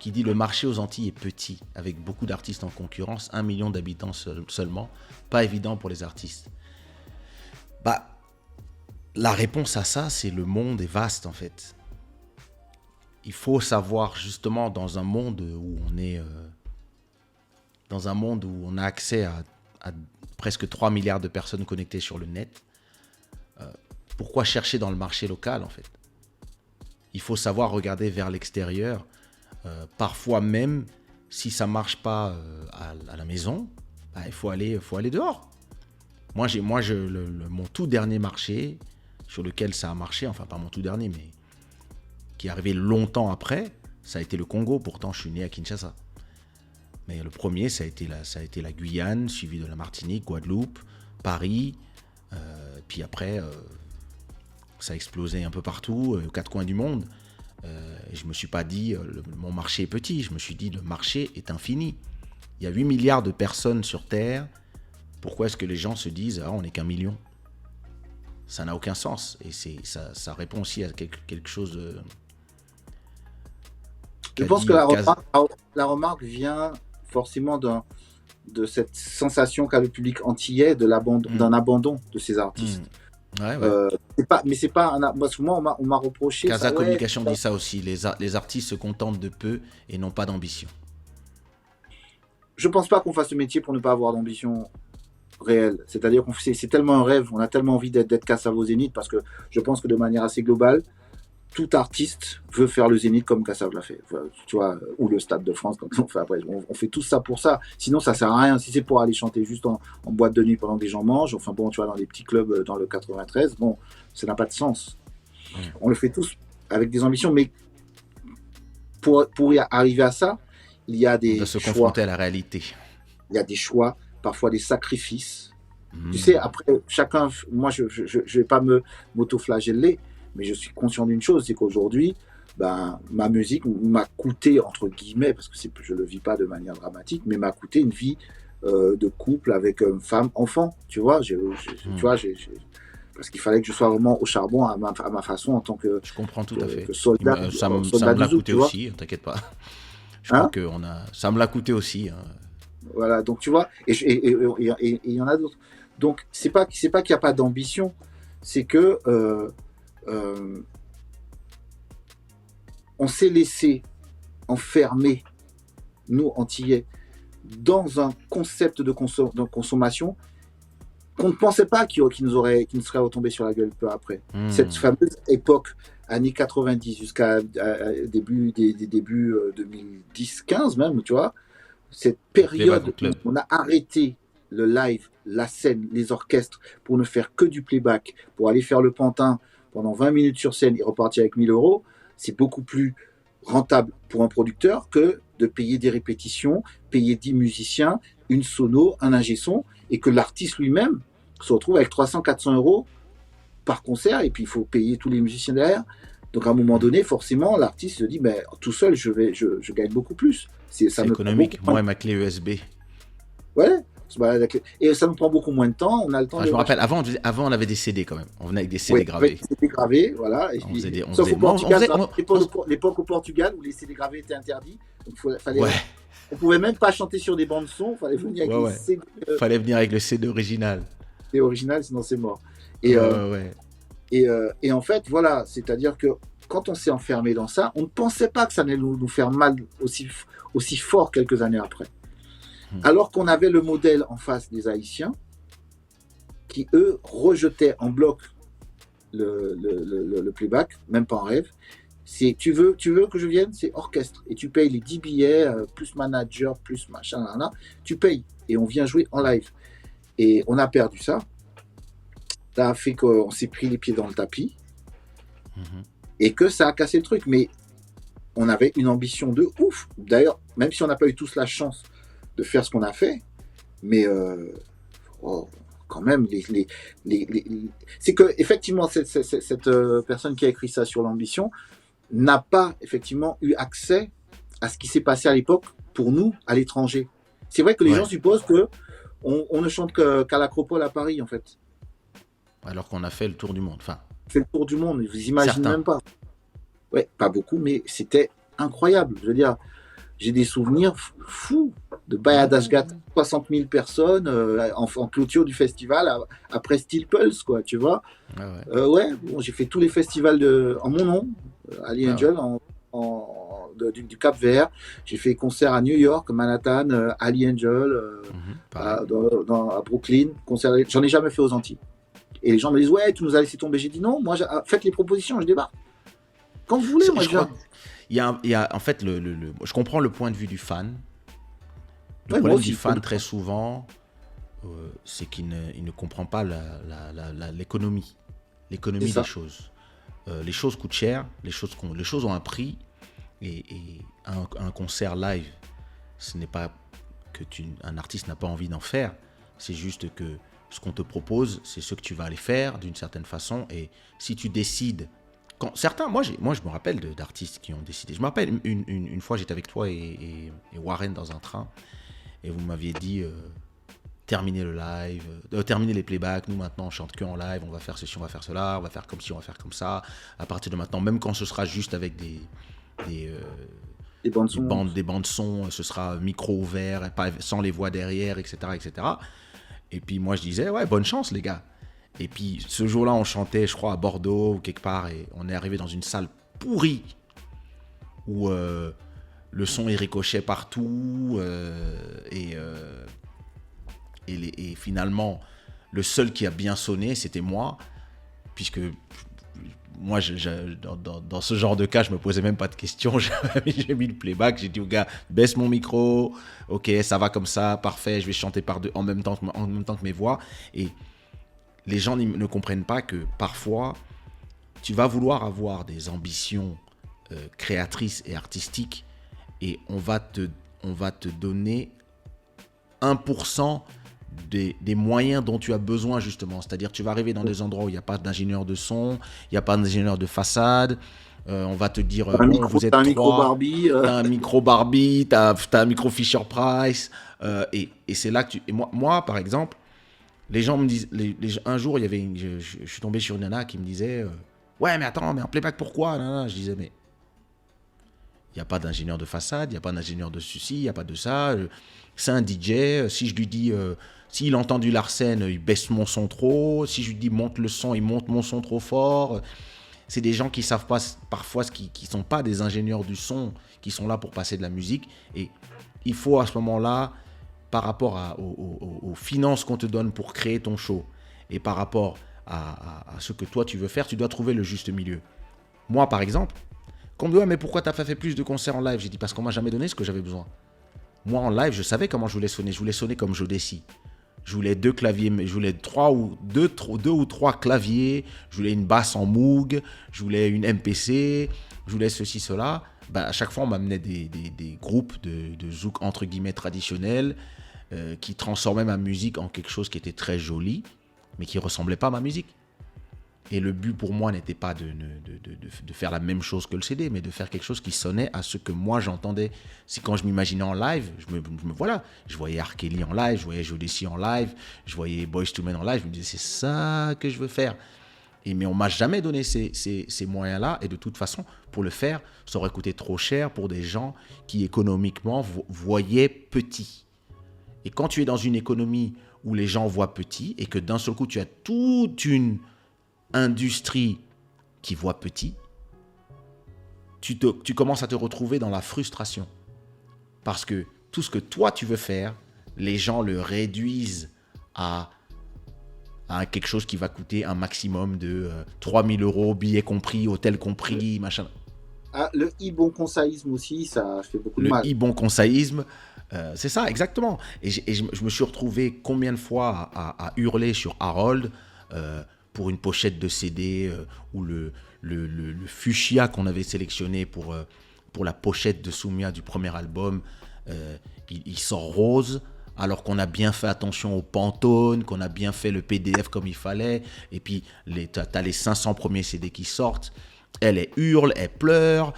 qui dit le marché aux Antilles est petit, avec beaucoup d'artistes en concurrence, 1 million d'habitants seulement, pas évident pour les artistes. Bah, la réponse à ça, c'est le monde est vaste en fait. Il faut savoir justement dans un monde où on est, dans un monde où on a accès à presque 3 milliards de personnes connectées sur le net, pourquoi chercher dans le marché local en fait? Il faut savoir regarder vers l'extérieur. Parfois même, si ça ne marche pas à la maison, bah, il faut aller dehors. Mon tout dernier marché sur lequel ça a marché, enfin pas mon tout dernier, mais qui est arrivé longtemps après, ça a été le Congo. Pourtant, je suis né à Kinshasa. Mais le premier, ça a été la Guyane, suivi de la Martinique, Guadeloupe, Paris. Puis après, ça a explosé un peu partout, aux quatre coins du monde. Je ne me suis pas dit mon marché est petit, je me suis dit le marché est infini. Il y a 8 milliards de personnes sur Terre. Pourquoi est-ce que les gens se disent on n'est qu'un million? Ça n'a aucun sens. Et ça répond aussi à quelque chose de... Je pense que la remarque vient forcément de cette sensation qu'a le public antillais d'un abandon de ces artistes. Ouais. C'est pas moi, souvent on m'a reproché Casa Communication dit ça aussi, les artistes se contentent de peu et n'ont pas d'ambition. Je pense pas qu'on fasse ce métier pour ne pas avoir d'ambition réelle, c'est-à-dire c'est tellement un rêve, on a tellement envie d'être Cassave au Zénith, parce que je pense que de manière assez globale, tout artiste veut faire le Zénith comme Cassave l'a fait, tu vois, ou le Stade de France, quand on fait après. On fait tout ça pour ça, sinon ça sert à rien. Si c'est pour aller chanter juste en boîte de nuit pendant que les gens mangent, enfin bon, tu vois, dans des petits clubs dans le 93, bon, ça n'a pas de sens. On le fait tous avec des ambitions, mais pour y arriver à ça, il y a des choix. De se choix. Confronter à la réalité. Il y a des choix, parfois des sacrifices. Tu sais, après, chacun, moi, je vais pas m'auto-flageller, mais je suis conscient d'une chose, c'est qu'aujourd'hui, ma musique m'a coûté, entre guillemets, parce que je le vis pas de manière dramatique, mais m'a coûté une vie de couple avec femme, enfant, tu vois, tu vois, parce qu'il fallait que je sois vraiment au charbon à ma façon en tant que je comprends tout à fait. Que soldat. Ça me l'a coûté aussi, t'inquiète pas. Je crois que ça me l'a coûté aussi. Voilà, donc tu vois, et il y en a d'autres. Donc c'est pas qu'il n'y a pas d'ambition, c'est que on s'est laissé enfermer, nous Antillais, dans un concept de consommation qu'on ne pensait pas qui nous serait retombé sur la gueule peu après. Cette fameuse époque, années 90 jusqu'à début 2010-15 même, tu vois, cette période où on a arrêté le live, la scène, les orchestres pour ne faire que du playback, pour aller faire le pantin pendant 20 minutes sur scène et repartir avec 1 000 €, c'est beaucoup plus rentable pour un producteur que de payer des répétitions, payer 10 musiciens, une sono, un ingé son, et que l'artiste lui-même se retrouve avec 300-400 € par concert, et puis il faut payer tous les musiciens derrière. Donc à un moment donné, forcément, l'artiste se dit, tout seul, je gagne beaucoup plus. C'est économique, moi et ma clé USB. Ouais, et ça nous prend beaucoup moins de temps, on a le temps je me rappelle, avant on avait des CD quand même, on venait avec des CD ouais, gravés. Des CD gravés, voilà. Sauf au Portugal, l'époque au Portugal où les CD gravés étaient interdits, donc on pouvait même pas chanter sur des bandes son, il fallait venir avec les CD. Fallait venir avec le CD original. C'est original, sinon c'est mort. Et en fait, voilà, c'est-à-dire que quand on s'est enfermé dans ça, on ne pensait pas que ça allait nous faire mal aussi fort quelques années après. Alors qu'on avait le modèle en face des Haïtiens qui, eux, rejetaient en bloc le playback, même pas en rêve. C'est tu veux que je vienne, c'est orchestre. Et tu payes les 10 billets, plus manager, plus machin, tu payes. Et on vient jouer en live. Et on a perdu ça. Ça a fait qu'on s'est pris les pieds dans le tapis. Et que ça a cassé le truc. Mais on avait une ambition de ouf. D'ailleurs, même si on n'a pas eu tous la chance de faire ce qu'on a fait, mais quand même, c'est que effectivement cette personne qui a écrit ça sur l'ambition n'a pas effectivement eu accès à ce qui s'est passé à l'époque pour nous à l'étranger. C'est vrai que les gens supposent que on ne chante qu'à l'Acropole à Paris en fait. Alors qu'on a fait le tour du monde. Fait le tour du monde, vous imaginez même pas. Ouais, pas beaucoup, mais c'était incroyable. Je veux dire. j'ai des souvenirs fous de Bayadashgat, 60 000 personnes en clôture du festival après Steel Pulse, quoi, tu vois. Ah ouais. Ouais, bon, j'ai fait tous les festivals en mon nom, Ali Ah ouais. Angel, du Cap Vert. J'ai fait concert à New York, Manhattan, Ali Angel, Pareil. à Brooklyn. Concert, j'en ai jamais fait aux Antilles. Et les gens me disent, ouais, tu nous as laissé tomber. J'ai dit non, moi, faites les propositions, je débarque. Quand vous voulez, moi, Je je crois viens. qu'il y a en fait, je comprends le point de vue du fan. Le Ouais, moi problème du aussi. fan, très souvent, c'est il ne comprend pas l'économie. C'est L'économie des ça. choses. Les choses coûtent cher, les choses ont un prix. Et un concert live, ce n'est pas que un artiste n'a pas envie d'en faire. C'est juste que ce qu'on te propose, c'est ce que tu vas aller faire d'une certaine façon. Et si tu décides... Certains, moi je me rappelle d'artistes qui ont décidé. Je me rappelle une fois, j'étais avec toi et Warren dans un train. Et vous m'aviez dit, terminez le live, terminez les playbacks. Nous maintenant, on chante que en live. On va faire ceci, on va faire cela. On va faire comme ci, on va faire comme ça. À partir de maintenant, même quand ce sera juste avec des, euh, Les bandes son. des bandes son, ce sera micro ouvert, et pas, sans les voix derrière, etc., etc. Et puis moi je disais, ouais, bonne chance les gars. Et puis ce jour-là, on chantait, je crois, à Bordeaux ou quelque part, et on est arrivé dans une salle pourrie où le son est ricochet partout, et finalement, le seul qui a bien sonné, c'était moi, puisque moi, dans ce genre de cas, je me posais même pas de questions. J'ai mis le playback, j'ai dit au gars, baisse mon micro, ok, ça va comme ça, parfait, je vais chanter en même temps que mes voix. Et les gens ne comprennent pas que parfois, tu vas vouloir avoir des ambitions créatrices et artistiques, et on va te donner 1% des moyens dont tu as besoin, justement. C'est-à-dire, tu vas arriver dans des endroits où il n'y a pas d'ingénieur de son, il n'y a pas d'ingénieur de façade. On va te dire, bon, vous T'as êtes un micro trois, Barbie. tu as un micro Barbie, tu as un micro Fisher-Price. Et c'est là que tu... Et moi, par exemple, les gens me disent... un jour, il y avait je suis tombé sur une nana qui me disait, ouais, mais attends, mais en playback, pourquoi? Je disais, mais il n'y a pas d'ingénieur de façade, il n'y a pas d'ingénieur de ceci, il n'y a pas de ça. C'est un DJ. Si je lui dis, s'il entend du Larsen, il baisse mon son trop. Si je lui dis monte le son, il monte mon son trop fort. C'est des gens qui ne savent pas parfois, qui ne sont pas des ingénieurs du son, qui sont là pour passer de la musique. Et il faut à ce moment-là, par rapport aux finances qu'on te donne pour créer ton show, et par rapport à ce que toi tu veux faire, tu dois trouver le juste milieu. Moi, par exemple, quand on me dit, ouais, mais pourquoi t'as pas fait plus de concerts en live? J'ai dit, parce qu'on m'a jamais donné ce que j'avais besoin. Moi, en live, je savais comment je voulais sonner. Je voulais sonner comme Jodeci. Je voulais deux claviers, je voulais deux ou trois claviers. Je voulais une basse en Moog. Je voulais une MPC. Je voulais ceci, cela. À chaque fois, on m'amenait des groupes de zouk, entre guillemets, traditionnels, qui transformaient ma musique en quelque chose qui était très joli, mais qui ressemblait pas à ma musique. Et le but pour moi n'était pas de faire la même chose que le CD, mais de faire quelque chose qui sonnait à ce que moi j'entendais. C'est quand je m'imaginais en live, voilà, je voyais R. Kelly en live, je voyais Jodeci en live, je voyais Boyz II Men en live, je me disais c'est ça que je veux faire. Mais on m'a jamais donné ces moyens-là, et de toute façon, pour le faire, ça aurait coûté trop cher pour des gens qui économiquement voyaient petit. Et quand tu es dans une économie où les gens voient petit, et que d'un seul coup tu as toute une industrie qui voit petit, tu commences à te retrouver dans la frustration. Parce que tout ce que toi tu veux faire, les gens le réduisent à quelque chose qui va coûter un maximum de 3000 euros, billets compris, hôtel compris, machin. Ah, le bon conseillisme aussi, ça fait beaucoup de Le mal. bon conseillisme, c'est ça, exactement. Et je me suis retrouvé combien de fois à hurler sur Harold pour une pochette de CD ou le fuchsia qu'on avait sélectionné pour la pochette de Soumia du premier album, il sort rose, alors qu'on a bien fait attention au Pantone, qu'on a bien fait le PDF comme il fallait, et puis t'as les 500 premiers CD qui sortent, elle hurle, elle pleure,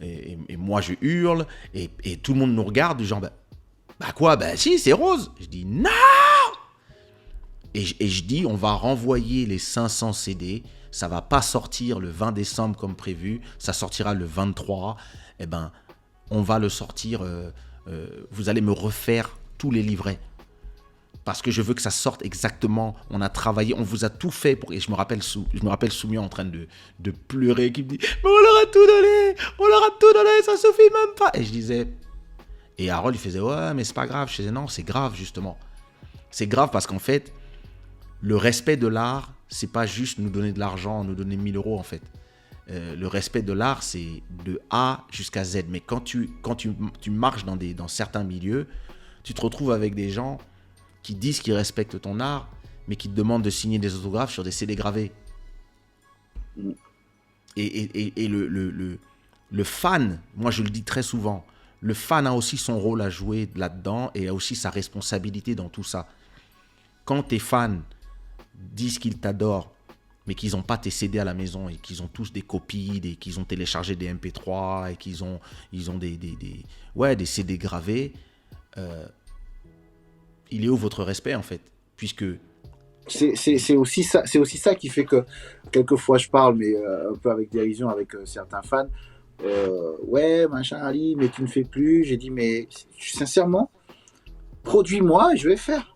et moi je hurle, et tout le monde nous regarde, du genre, bah quoi, bah si, c'est rose. Je dis, non. Et je dis, on va renvoyer les 500 CD, ça va pas sortir le 20 décembre comme prévu, ça sortira le 23. Eh ben, on va le sortir, vous allez me refaire tous les livrets. Parce que je veux que ça sorte exactement. On a travaillé, on vous a tout fait pour. Et je me rappelle Soumia en train de pleurer, qui me dit mais on leur a tout donné, ça suffit même pas. Et je disais, et Harold il faisait ouais, mais c'est pas grave. Je disais non, c'est grave justement. C'est grave parce qu'en fait, le respect de l'art, c'est pas juste nous donner de l'argent, nous donner 1000 euros en fait. Le respect de l'art, c'est de A jusqu'à Z. Mais quand tu marches dans certains milieux, tu te retrouves avec des gens qui disent qu'ils respectent ton art, mais qui te demandent de signer des autographes sur des CD gravés. Et le fan, moi je le dis très souvent, le fan a aussi son rôle à jouer là-dedans et a aussi sa responsabilité dans tout ça. Quand tes fans disent qu'ils t'adorent, mais qu'ils n'ont pas tes CD à la maison et qu'ils ont tous des copies, qu'ils ont téléchargé des MP3 et qu'ils ont des CD gravés, il est où votre respect en fait? Puisque c'est aussi ça qui fait que quelquefois je parle, mais un peu avec dérision avec certains fans. Ouais, machin, Ali, mais tu ne fais plus. J'ai dit, mais sincèrement, produis-moi et je vais faire.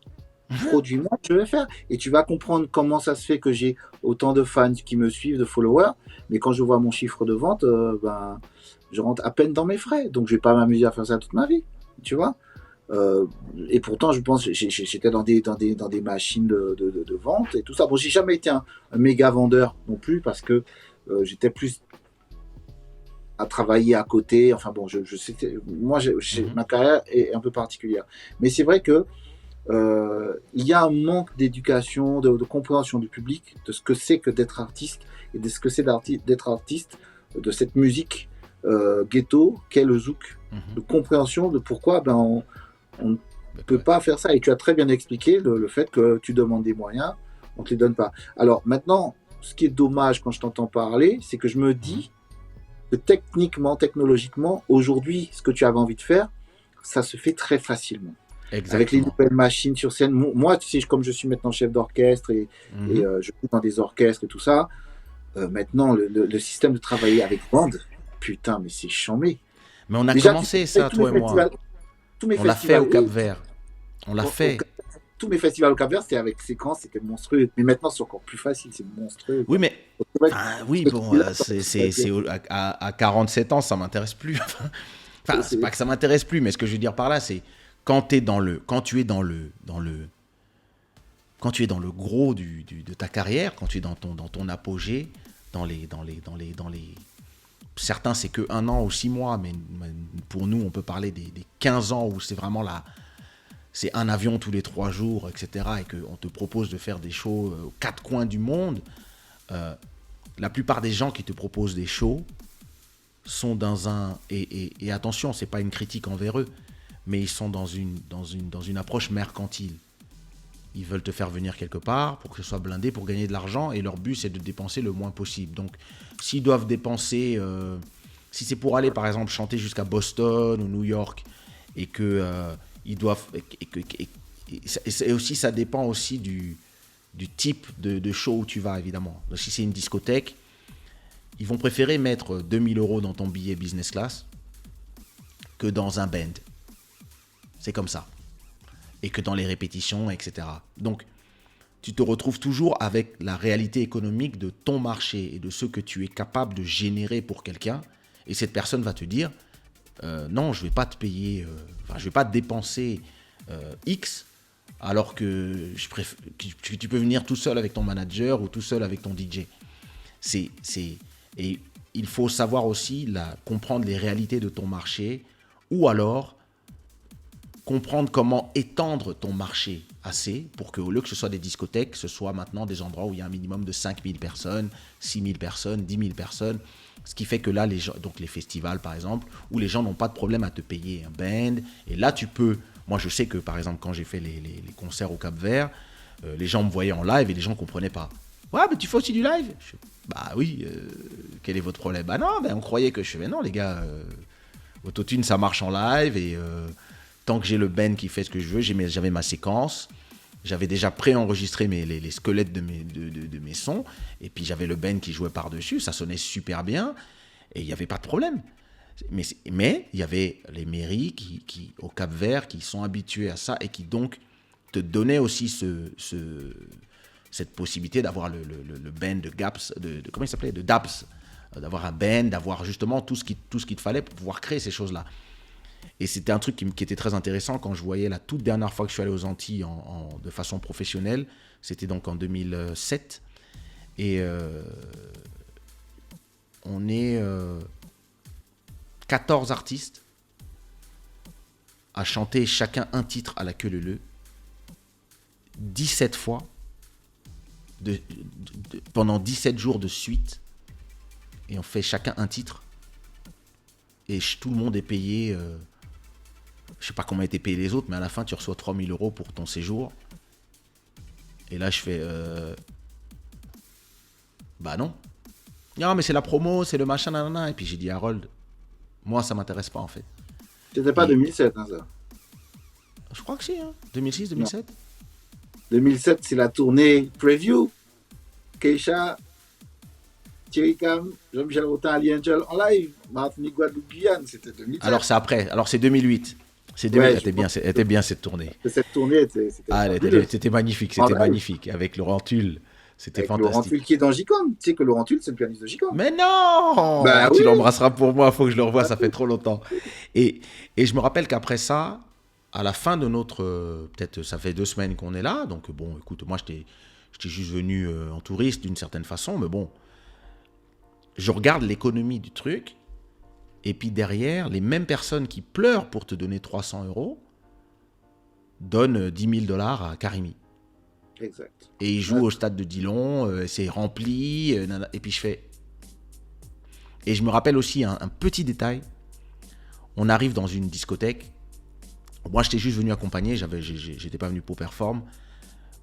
Produis-moi, je vais faire. Et tu vas comprendre comment ça se fait que j'ai autant de fans qui me suivent, de followers. Mais quand je vois mon chiffre de vente, je rentre à peine dans mes frais. Donc, je vais pas m'amuser à faire ça toute ma vie. Tu vois. Et pourtant, je pense, j'étais dans des machines de vente et tout ça. Bon, j'ai jamais été un méga vendeur non plus parce que j'étais plus à travailler à côté. Enfin bon, ma carrière est un peu particulière. Mais c'est vrai que il y a un manque d'éducation, de compréhension du public, de ce que c'est que d'être artiste et de ce que c'est d'être artiste de cette musique ghetto qu'est le zouk. De compréhension de pourquoi on ne peut pas faire ça. Et tu as très bien expliqué le fait que tu demandes des moyens, on ne te les donne pas. Alors maintenant, ce qui est dommage quand je t'entends parler, c'est que je me dis que technologiquement, aujourd'hui, ce que tu avais envie de faire, ça se fait très facilement. Exactement. Avec les nouvelles machines sur scène. Moi, tu sais, comme je suis maintenant chef d'orchestre et je joue dans des orchestres et tout ça, maintenant, le système de travailler avec bande, putain, mais c'est chambé. Mais on a commencé ça, toi et moi. On l'a fait au Cap-Vert. On l'a fait. Tous mes festivals au Cap-Vert, c'était avec séquence, c'était monstrueux. Mais maintenant, c'est encore plus facile, c'est monstrueux. Oui, mais à 47 ans, ça m'intéresse plus. Enfin, c'est pas que ça m'intéresse plus, mais ce que je veux dire par là, c'est quand tu es dans le gros de ta carrière, quand tu es dans ton apogée, certains c'est que 1 an ou 6 mois, mais pour nous on peut parler des 15 ans où c'est vraiment c'est un avion tous les 3 jours, etc. et qu'on te propose de faire des shows aux 4 coins du monde. La plupart des gens qui te proposent des shows sont dans un... Et attention, c'est pas une critique envers eux, mais ils sont dans une approche mercantile. Ils veulent te faire venir quelque part pour que ce soit blindé, pour gagner de l'argent, et leur but c'est de dépenser le moins possible. Donc s'ils doivent dépenser, si c'est pour aller par exemple chanter jusqu'à Boston ou New York, et que ils doivent, et aussi ça dépend aussi du type de show où tu vas évidemment. Donc, si c'est une discothèque, ils vont préférer mettre 2000 € dans ton billet business class que dans un band. C'est comme ça. Et que dans les répétitions, etc. Donc, tu te retrouves toujours avec la réalité économique de ton marché et de ce que tu es capable de générer pour quelqu'un. Et cette personne va te dire, non, je ne vais pas te payer, je ne vais pas te dépenser X, alors que tu peux venir tout seul avec ton manager ou tout seul avec ton DJ. Et il faut savoir aussi comprendre les réalités de ton marché, ou alors comprendre comment étendre ton marché assez pour qu'au lieu que ce soit des discothèques, ce soit maintenant des endroits où il y a un minimum de 5000 personnes, 6000 personnes, 10 000 personnes. Ce qui fait que là, donc les festivals par exemple, où les gens n'ont pas de problème à te payer un band. Et là, tu peux... Moi, je sais que par exemple, quand j'ai fait les concerts au Cap-Vert, les gens me voyaient en live et les gens ne comprenaient pas. Ouais, mais tu fais aussi du live ? Bah oui, quel est votre problème ? Bah non, on croyait que je faisais... Non, les gars, Autotune, ça marche en live et... tant que j'ai le band qui fait ce que je veux, j'avais ma séquence, j'avais déjà préenregistré les squelettes de mes sons, et puis j'avais le band qui jouait par-dessus, ça sonnait super bien, et il n'y avait pas de problème. Mais il y avait les mairies au Cap-Vert qui sont habituées à ça et qui donc te donnaient aussi cette possibilité d'avoir le band de GAPS, comment il s'appelait, de DAPS, d'avoir un band, d'avoir justement tout ce qu'il te fallait pour pouvoir créer ces choses-là. Et c'était un truc qui était très intéressant quand je voyais la toute dernière fois que je suis allé aux Antilles de façon professionnelle. C'était donc en 2007. Et on est 14 artistes à chanter chacun un titre à la queue leu-leu 17 fois pendant 17 jours de suite. Et on fait chacun un titre. Et tout le monde est payé... je sais pas comment étaient payés les autres, mais à la fin, tu reçois 3 000 € pour ton séjour. Et là, je fais... bah non. Non, mais c'est la promo, c'est le machin, nanana. Et puis j'ai dit à Harold, moi, ça m'intéresse pas, en fait. C'était pas 2007, hein, ça. Je crois que si, hein. 2006, 2007. 2007, c'est la tournée Preview. Keisha, Thierry Cam, Jean-Michel Rotin, Ali Angel en live. Martinique, Guadeloupe, Guyane, c'était 2007. Alors, c'est après. Alors, c'est 2008. C'est 2008. Elle était bien, cette tournée. Cette tournée c'était magnifique. C'était magnifique. Avec Laurent Tulle. C'était fantastique. Laurent Tulle qui est dans J-Com. Tu sais que Laurent Tulle, c'est le pianiste de J-Com. Mais non, bah, tu l'embrasseras pour moi, il faut que je le revoie, ça fait trop longtemps. Et je me rappelle qu'après ça, à la fin de notre... peut-être ça fait 2 semaines qu'on est là, donc bon, écoute, moi j'étais juste venu en touriste d'une certaine façon, mais bon, je regarde l'économie du truc, et puis derrière, les mêmes personnes qui pleurent pour te donner 300 € donnent 10 000 $ à Karimi. Exact. Et il joue au stade de Dillon, c'est rempli, et puis je fais... Et je me rappelle aussi un petit détail. On arrive dans une discothèque. Moi, j'étais juste venu accompagner, j'étais pas venu pour performer,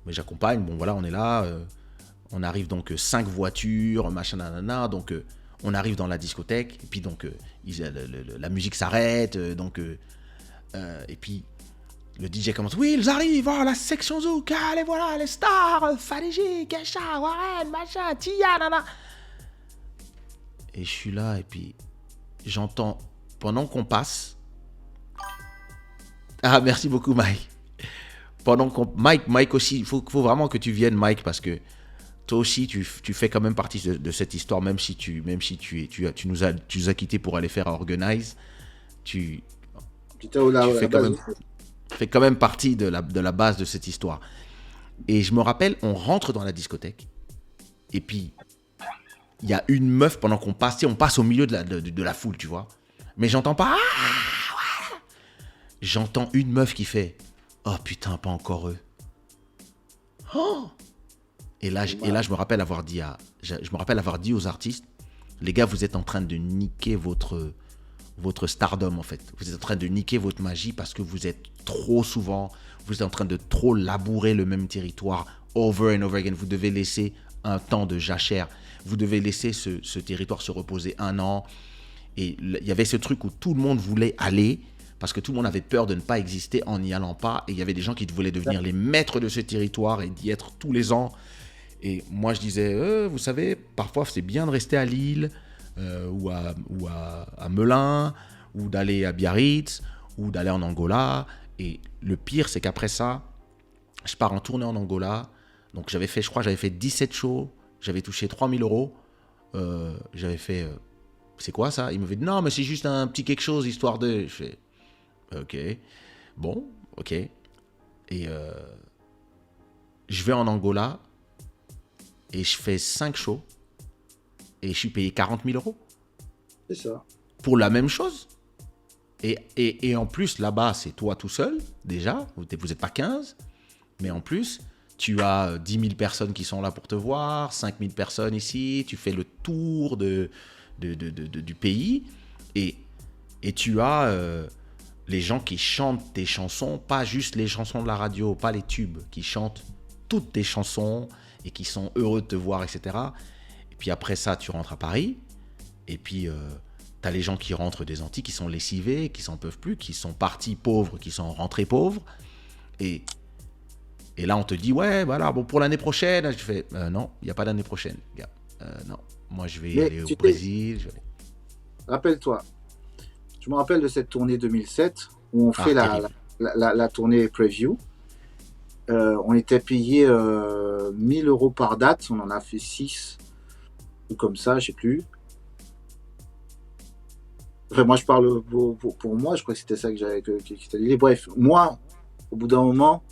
mais j'accompagne, bon voilà, on est là. On arrive donc 5 voitures, machin, nanana, donc on arrive dans la discothèque, et puis donc la musique s'arrête, et puis... Le DJ commence, oui, ils arrivent, oh, la section Zouk, allez, voilà, les stars, Fadiji, Kesha, Warren, machin, Tia, nana. Et je suis là, et puis j'entends, pendant qu'on passe... Ah, merci beaucoup, Mike. Mike aussi, il faut vraiment que tu viennes, Mike, parce que toi aussi, tu fais quand même partie de cette histoire, même si tu nous as quittés pour aller faire Organize. Tu fait quand même partie de la base de cette histoire. Et je me rappelle, on rentre dans la discothèque, et puis il y a une meuf, pendant qu'on passe, on passe au milieu de la foule, tu vois. Mais j'entends pas, ouais. J'entends une meuf qui fait, oh putain, pas encore eux. Oh. Et là, je me rappelle avoir dit aux artistes, les gars, vous êtes en train de niquer votre stardom, en fait. Vous êtes en train de niquer votre magie parce que vous êtes trop souvent, vous êtes en train de trop labourer le même territoire over and over again. Vous devez laisser un temps de jachère. Vous devez laisser ce territoire se reposer 1 an. Et il y avait ce truc où tout le monde voulait aller parce que tout le monde avait peur de ne pas exister en n'y allant pas. Et il y avait des gens qui voulaient devenir les maîtres de ce territoire et d'y être tous les ans. Et moi, je disais, vous savez, parfois, c'est bien de rester à Lille, ou à Melun, ou d'aller à Biarritz, ou d'aller en Angola. Et le pire, c'est qu'après ça, je pars en tournée en Angola. Donc j'avais fait 17 shows, j'avais touché 3 000 €. J'avais fait, c'est quoi ça? Il m'avait dit, non, mais c'est juste un petit quelque chose, histoire de... Je fais, ok, bon, ok. Et je vais en Angola, et je fais 5 shows, et je suis payé 40 000 €. C'est ça. Pour la même chose. Et en plus, là-bas, c'est toi tout seul, déjà. Vous n'êtes pas 15. Mais en plus, tu as 10 000 personnes qui sont là pour te voir, 5 000 personnes ici. Tu fais le tour du pays. Et tu as les gens qui chantent tes chansons, pas juste les chansons de la radio, pas les tubes, qui chantent toutes tes chansons et qui sont heureux de te voir, etc. Et puis après ça, tu rentres à Paris. Et puis... t'as les gens qui rentrent des Antilles, qui sont lessivés, qui s'en peuvent plus, qui sont partis pauvres, qui sont rentrés pauvres. Et là, on te dit, ouais, voilà, bon, pour l'année prochaine. Je fais, non, il n'y a pas d'année prochaine, gars. Non, moi, je vais aller au Brésil. Rappelle-toi, Je me rappelle de cette tournée 2007 où on fait terrible. la tournée preview. On était payé 1000 euros par date. On en a fait 6 ou comme ça, je sais plus. Enfin, moi, je parle pour moi. Je crois que c'était ça que j'avais qui t'avait dit. Bref, moi, au bout d'un moment,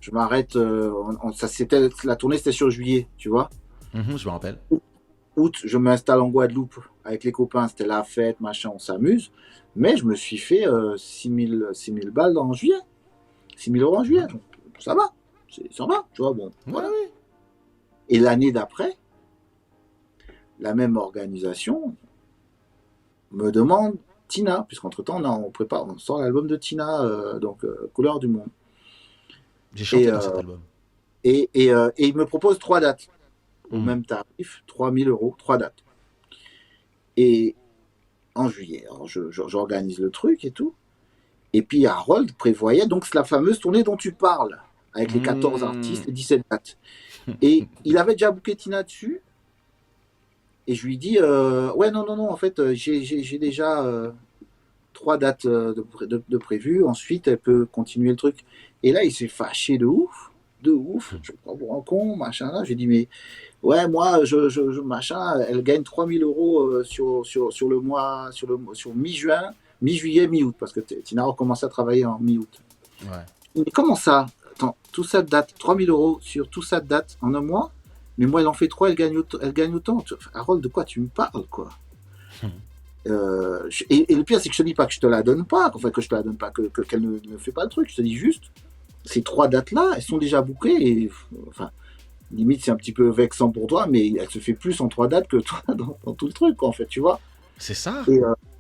je m'arrête. Ça, c'était la tournée, c'était sur juillet, tu vois. Je me rappelle. Août, je m'installe en Guadeloupe avec les copains. C'était la fête, machin, on s'amuse. Mais je me suis fait 6000 balles en juillet. 6000 euros en juillet. Donc, ça va. Ça va, tu vois. Bon, Ouais, voilà. ouais. Et l'année d'après, la même organisation me demande Tina, puisqu'entre-temps, on sort l'album de Tina, Couleur du Monde. J'ai chanté Et, dans cet album. et il me propose 3 dates au même tarif, 3000 euros, 3 dates. Et en juillet, alors j'organise le truc et tout. Et puis Harold prévoyait donc la fameuse tournée dont tu parles, avec les 14 artistes et 17 dates. Et il avait déjà booké Tina dessus. Et je lui dis, ouais, non, en fait, j'ai déjà 3 dates de prévues. Ensuite, elle peut continuer le truc. Et là, il s'est fâché de ouf. De ouf. Je crois vous rends compte, machin. Là, j'ai dit, mais ouais, moi, machin, elle gagne 3000 euros sur le mois, sur mi-juin, mi-juillet, mi-août. Parce que Tina a commencé à travailler en mi-août. Ouais. Mais comment ça? Attends, tout ça date, 3000 euros sur tout ça date en un mois? Mais moi, elle en fait 3, elle gagne autant. Harold, de quoi tu me parles, quoi? Et le pire, c'est que je te dis pas que je te la donne pas, enfin que je te la donne pas, qu'elle ne fait pas le truc. Je te dis juste, ces 3 dates-là, elles sont déjà bookées et enfin, limite c'est un petit peu vexant pour toi, mais elle se fait plus en 3 dates que toi dans tout le truc, quoi, en fait, tu vois. C'est ça.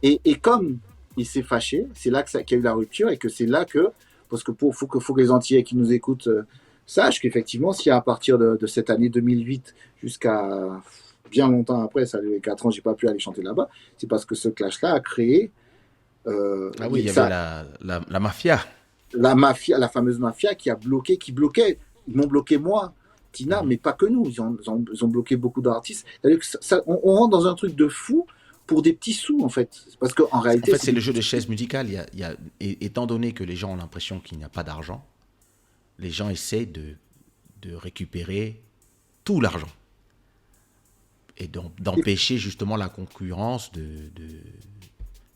Et comme il s'est fâché, c'est là qu'il y a eu la rupture et que c'est là que, parce que faut que les Antillais qui nous écoutent sachent qu'effectivement, si à partir de cette année 2008 jusqu'à bien longtemps après, ça a eu 4 ans, j'ai pas pu aller chanter là-bas, c'est parce que ce clash-là a créé Ah oui, il y avait la mafia. la mafia, la fameuse mafia qui bloquait, ils m'ont bloqué moi, Tina, mais pas que nous, ils ont bloqué beaucoup d'artistes. C'est-à-dire que on rentre dans un truc de fou pour des petits sous, en fait. Parce qu'en réalité, En fait, c'est le jeu de chaises musicales. Étant donné que les gens ont l'impression qu'il n'y a pas d'argent, les gens essaient de récupérer tout l'argent et d'empêcher justement la concurrence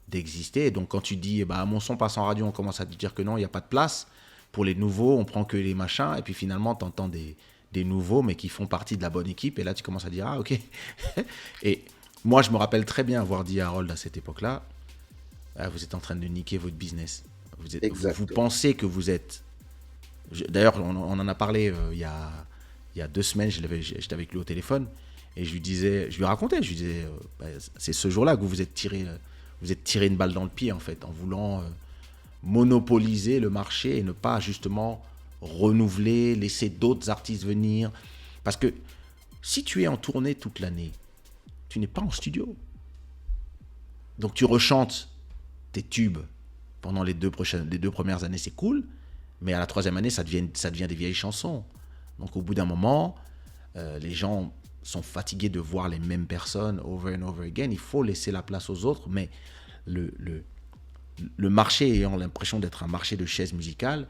d'exister. Et donc, quand tu dis, bah, mon son passe en radio, on commence à te dire que non, il n'y a pas de place. Pour les nouveaux, on prend que les machins. Et puis finalement, tu entends des nouveaux, mais qui font partie de la bonne équipe. Et là, tu commences à dire, ah, ok. Et moi, je me rappelle très bien avoir dit à Harold à cette époque-là, ah, vous êtes en train de niquer votre business. Vous pensez que vous êtes... D'ailleurs, on en a parlé il y a 2 semaines, j'étais avec lui au téléphone. Et je lui racontais, je lui disais, bah, c'est ce jour-là que vous vous êtes tiré une balle dans le pied, en fait, en voulant monopoliser le marché et ne pas justement renouveler, laisser d'autres artistes venir. Parce que si tu es en tournée toute l'année, tu n'es pas en studio. Donc tu rechantes tes tubes pendant les 2 premières années, c'est cool, mais à la 3e année, ça devient des vieilles chansons. Donc au bout d'un moment, les gens sont fatigués de voir les mêmes personnes over and over again. Il faut laisser la place aux autres, mais le marché ayant l'impression d'être un marché de chaises musicales,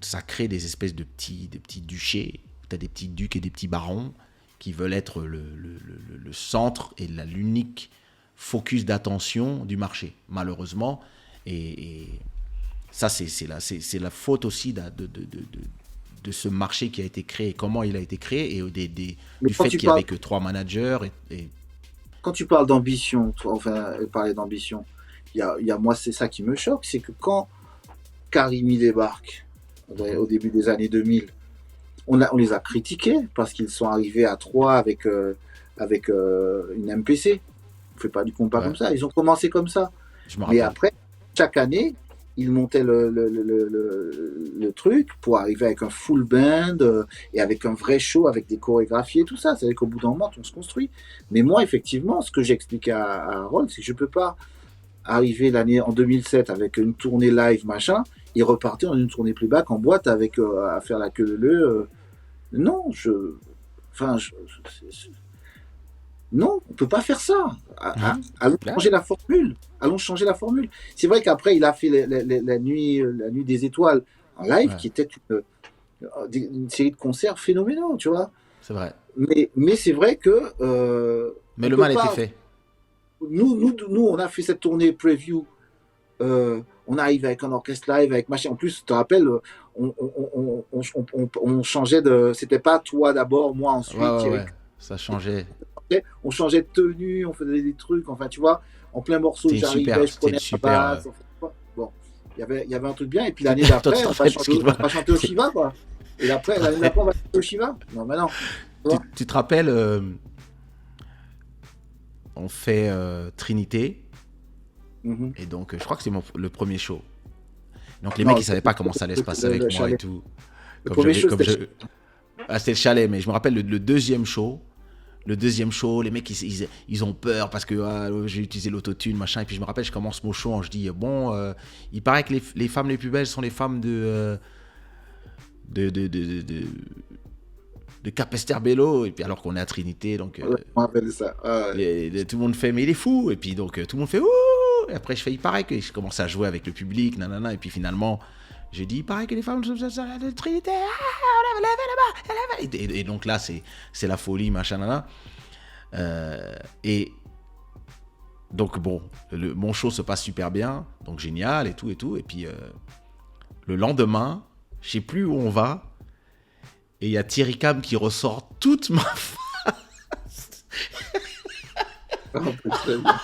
ça crée des espèces de petits duchés. Tu as des petits ducs et des petits barons qui veulent être le centre et l'unique focus d'attention du marché, malheureusement. Et ça, c'est la faute aussi de ce marché qui a été créé, comment il a été créé, et du fait qu'il n'y avait que 3 managers. Quand tu parles d'ambition, parler d'ambition, moi, c'est ça qui me choque, c'est que quand Karimi débarque au début des années 2000, on les a critiqués parce qu'ils sont arrivés à 3 avec une MPC. On ne fait pas du compas comme ça. Ils ont commencé comme ça. Mais après, chaque année, ils montaient le truc pour arriver avec un full band et avec un vrai show, avec des chorégraphies et tout ça. C'est-à-dire qu'au bout d'un moment, on se construit. Mais moi, effectivement, ce que j'expliquais à Harold, c'est que je ne peux pas arriver l'année en 2007 avec une tournée live, machin, et repartir dans une tournée playback en boîte avec à faire la queue leu. Non, Non, on peut pas faire ça. Allons Là, changer la formule. Allons changer la formule. C'est vrai qu'après, il a fait la nuit des étoiles en live, ouais, qui était une série de concerts phénoménaux, tu vois. c'est vrai. Mais c'est vrai que Mais on le peut mal a été pas. fait. Nous, on a fait cette tournée preview. On arrive avec un orchestre live, avec machin. En plus, tu te rappelles, on changeait de. C'était pas toi d'abord, moi Ouais, ensuite, ouais, Thierry. ouais. Ça changeait. On changeait de tenue, on faisait des trucs. Enfin, tu vois, en plein morceau, j'arrivais, je C'était une prenais la super. basse. Enfin, bon, il y avait un truc bien. Et puis l'année Toi, tu d'après, te rappelles, on excuse-moi. va chanter au Shiva, quoi. Et Tu te après, l'année rappelles, d'après, on va chanter au Shiva. Non, mais non. Tu vois. tu te rappelles on fait Trinité. Mhm. Et donc, je crois que c'est le premier show. Donc, les mecs, Non, ils savaient pas comment ça allait se passer le avec moi et chalet. tout. Le premier show, Comme c'était je, le ah, c'était le chalet, mais je me rappelle le deuxième show. Le deuxième show, les mecs, ils ont peur parce que j'ai utilisé l'autotune, machin. Et puis je me rappelle, je commence mon show, je dis, bon, il paraît que les femmes les plus belles sont les femmes de, de, de, de, de Capesterre-Bello. Et puis alors qu'on est à Trinité, donc je me rappelle de ça. Ah, ouais. tout le monde fait, mais il est fou. Et puis donc tout le monde fait, ouh. Et après, je fais, il paraît que je commence à jouer avec le public, nanana. Et puis finalement, j'ai dit, il paraît que les femmes sont de Trinité. Ah, lève les mains. Et donc là, c'est la folie, machin, nanana. Et donc bon, mon show se passe super bien, donc génial et tout et tout. Et puis le lendemain, je sais plus où on va, et il y a Thierry Cam qui ressort toute ma. Je me rappelle très bien.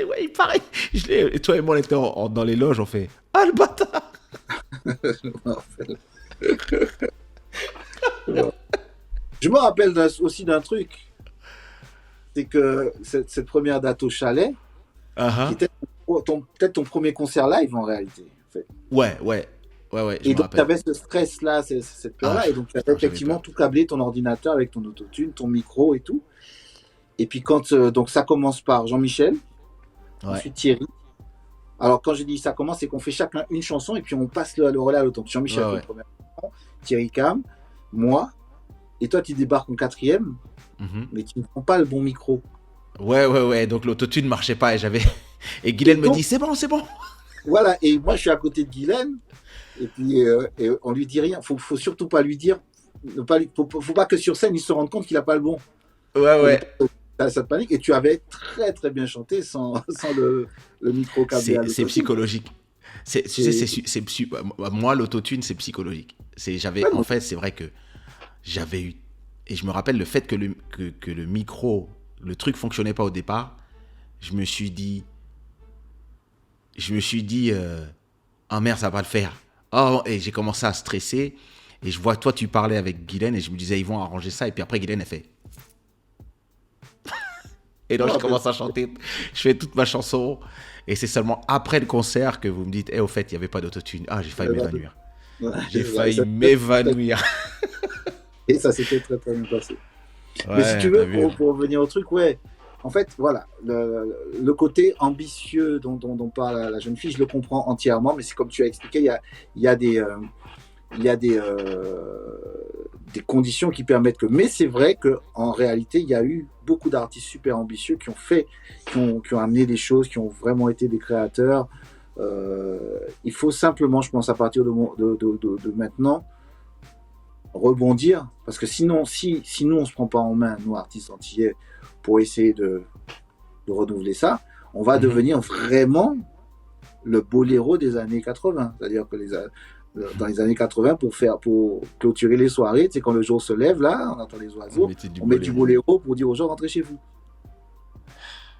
Ouais, il paraît. Et toi et moi, on était dans les loges, on fait ah le bâtard. Je me rappelle. Je me rappelle aussi d'un truc. C'est que cette première date au chalet, qui Uh-huh. était peut-être ton premier concert live en réalité. En fait. Ouais, ouais, ouais, ouais, je Et me donc, tu rappelle. avais ce stress-là, cette Ah, peur-là. Et donc, tu avais putain, j'avais effectivement peur. tout câblé, ton ordinateur avec ton autotune, ton micro et tout. Et puis, quand donc ça commence par Jean-Michel, Ouais, ensuite Thierry. Alors, quand je dis ça commence, c'est qu'on fait chacun une chanson et puis on passe le relais à l'autre. Donc, Jean-Michel ouais, fait une ouais. première chanson, Thierry Cam, moi, et toi, tu débarques en quatrième, Mhm. mais tu ne prends pas le bon micro. Ouais, ouais, ouais. Donc l'autotune marchait pas et j'avais. Et Et Guylaine me dit donc, c'est bon, c'est bon. voilà. Et moi, je suis à côté de Guylaine, et puis et on lui dit rien. Faut surtout pas lui dire. Faut pas que sur scène, il se rende compte qu'il a pas le bon. Ouais, Pour ne ouais. pas ça te panique. Et tu avais très, très bien chanté sans le micro câblé à C'est l'autotune. psychologique. Tu sais, C'est moi, l'autotune, c'est psychologique. ouais, En fait, c'est vrai que j'avais eu. Et je me rappelle le fait que le micro, le truc fonctionnait pas au départ. Je me suis dit. Je me suis dit. Ah merde, ça va pas le faire. Oh, et j'ai commencé à stresser. Et je vois, toi, tu parlais avec Guylaine et je me disais, ils vont arranger ça. Et puis après, Guylaine, elle fait. Et je donc, me je rappelle. commence à chanter. Je fais toute ma chanson. Et c'est seulement après le concert que vous me dites, au fait, il n'y avait pas d'autotune. Ah, j'ai failli m'évanouir. J'ai failli m'évanouir. Et ça s'était très, très bien passé. Mais si tu Ouais, t'as veux, vu. pour revenir au truc, ouais. En fait, voilà, le côté ambitieux dont parle la jeune fille, je le comprends entièrement, mais c'est comme tu as expliqué, il y a des, il y a des conditions qui permettent que. Mais c'est vrai qu'en réalité, il y a eu beaucoup d'artistes super ambitieux qui ont fait, qui ont amené des choses, qui ont vraiment été des créateurs. Il faut simplement, je pense, à partir de maintenant, rebondir, parce que sinon, si nous, on se prend pas en main, nous, artistes antillais, pour essayer de renouveler ça, on va Mhm. devenir vraiment le boléro des années 80. C'est-à-dire que dans les années 80, pour clôturer les soirées, c'est quand le jour se lève, là, on entend les On oiseaux, mettait du on met du boléro. boléro pour dire aux gens rentrez chez vous.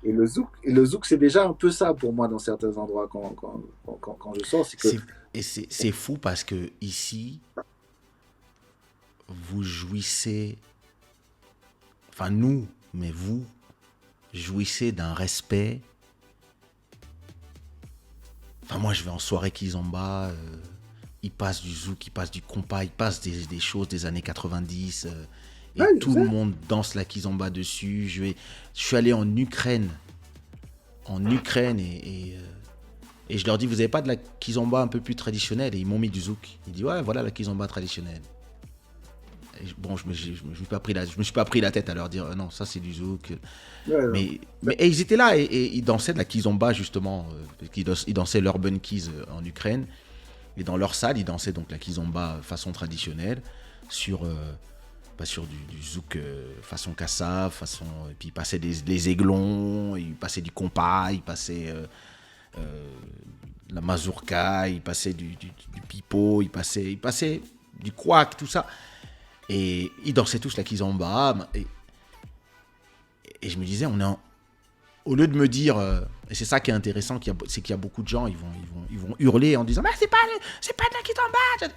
Et le zouk, c'est déjà un peu ça pour moi dans certains endroits quand je sors, c'est que C'est, c'est fou parce que ici, vous jouissez. Enfin, nous, mais vous, jouissez d'un respect. Enfin, moi, je vais en soirée Kizomba. Il passe du zouk, il passe du compas, il passe des choses des années 90. Et ouais, je tout le sais. monde danse la kizomba dessus. Je suis allé en Ukraine. En Ukraine et je leur dis, vous n'avez pas de la kizomba un peu plus traditionnelle? Et ils m'ont mis du zouk. Ils disent, ouais, voilà la kizomba traditionnelle. Bon, je me suis pas pris je me suis pas pris la tête à leur dire non, ça c'est du zouk. Ouais, ouais. Mais ils étaient là et ils dansaient de la kizomba justement. Ils dansaient l'urban kiz en Ukraine. Et dans leur salle, ils dansaient donc la kizomba façon traditionnelle sur du zouk façon kassav, et puis ils passaient les aiglons, ils passaient du compas, ils passaient la mazurka, ils passaient du pipeau, ils passaient du couac, tout ça. Et ils dansaient tous la kizomba. Et je me disais, au lieu de me dire, et c'est ça qui est intéressant, c'est qu'il y a beaucoup de gens, ils vont hurler en disant, mais c'est pas de la kizomba.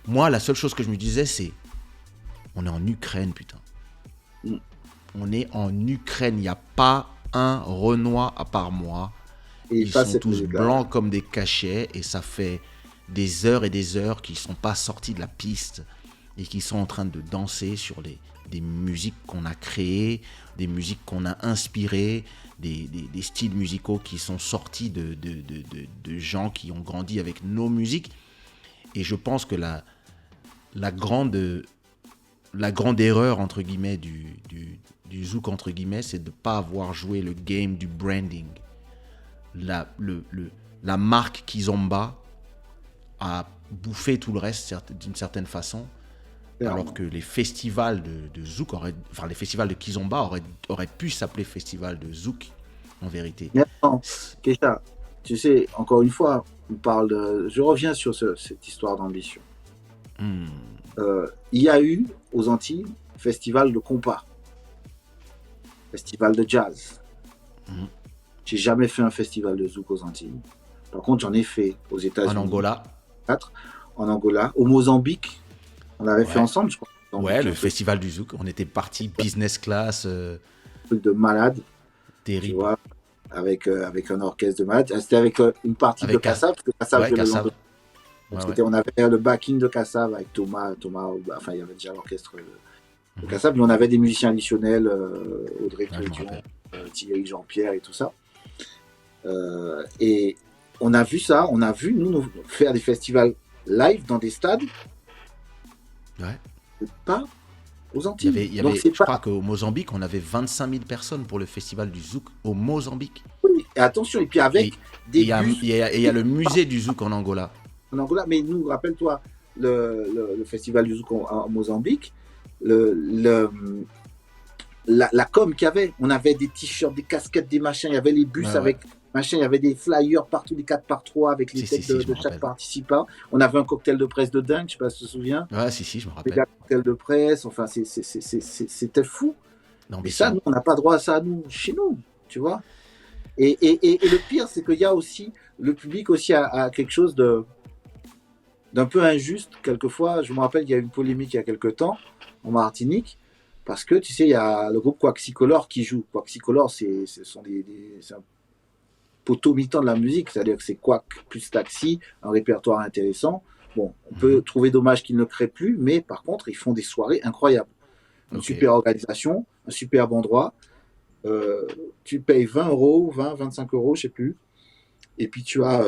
Moi, la seule chose que je me disais, c'est, on est en Ukraine, putain. On est en Ukraine, il n'y a pas un Renoir à part moi. Et Ils sont tous blancs comme des cachets et ça fait des heures et des heures qu'ils ne sont pas sortis de la piste et qu'ils sont en train de danser sur des musiques qu'on a créées, des musiques qu'on a inspirées, des styles musicaux qui sont sortis de gens qui ont grandi avec nos musiques. Et je pense que la grande erreur, entre guillemets, du zouk, entre guillemets, c'est de ne pas avoir joué le game du branding. La marque Kizomba a bouffé tout le reste d'une certaine façon, alors que les festivals de zouk les festivals de Kizomba auraient pu s'appeler festival de zouk en vérité. Non, Keita, tu sais, encore une fois, je reviens sur cette histoire d'ambition. Il y a eu aux Antilles festival de compas, festival de jazz. J'ai jamais fait un festival de zouk aux Antilles. Par contre, j'en ai fait aux États-Unis. En Angola. En Angola. Au Mozambique, on avait fait ensemble, je crois. Ouais, le festival du zouk. On était parti business class. Truc de malade. Terrible. Tu vois, avec un orchestre de malade. C'était avec une partie de Kassav, parce que Kassav le lendemain. Donc on avait le backing de Kassav avec Thomas, enfin il y avait déjà l'orchestre de Kassav, mais on avait des musiciens additionnels, Audrey Clédion, Thierry Jean-Pierre et tout ça. Et on a vu ça, on a vu nous faire des festivals live dans des stades. Ouais. Pas aux Antilles. Je crois qu'au Mozambique, on avait 25 000 personnes pour le festival du zouk au Mozambique. Oui, et attention, et puis avec des bus. Il y a le musée du zouk en Angola. En Angola, mais nous, rappelle-toi, le festival du zouk en Mozambique, la com qu'il y avait, on avait des t-shirts, des casquettes, des machins, il y avait les bus avec machin, il y avait des flyers partout, des 4x3 avec les têtes de chaque participant. On avait un cocktail de presse de dingue, je sais pas si tu te souviens. Ouais, si, je me rappelle. Un cocktail de presse, enfin, c'était fou. Mais ça, nous, on n'a pas droit à ça, nous, chez nous, tu vois. Et le pire, c'est qu'il y a aussi, le public aussi a quelque chose d'un peu injuste, quelquefois. Je me rappelle, il y a eu une polémique il y a quelques temps, en Martinique, parce que, tu sais, il y a le groupe Quaxicolor qui joue. Quaxicolor, c'est un poteau mi-temps de la musique, c'est-à-dire que c'est Quack plus Taxi, un répertoire intéressant. Bon, on peut trouver dommage qu'ils ne créent plus, mais par contre, ils font des soirées incroyables. Une super organisation, un superbe endroit. Tu payes 20 euros, 20, 25 euros, je ne sais plus. Et puis, tu as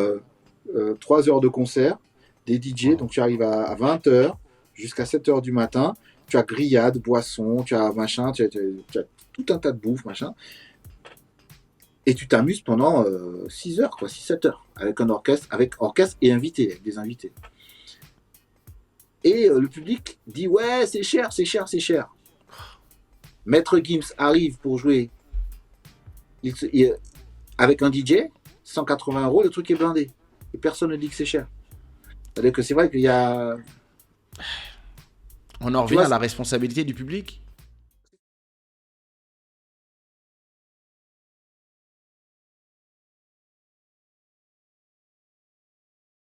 3 heures de concert, des DJ, donc tu arrives à 20 heures jusqu'à 7 heures du matin. Tu as grillade, boisson, tu as machin, tu as tout un tas de bouffe, machin. Et tu t'amuses pendant 6 heures, 6-7 heures, avec un orchestre, avec et invités, avec des invités. Et le public dit ouais, c'est cher. Maître Gims arrive pour jouer avec un DJ, 180 euros, le truc est blindé. Et personne ne dit que c'est cher. C'est-à-dire que c'est vrai qu'il y a... On en revient à la responsabilité du public.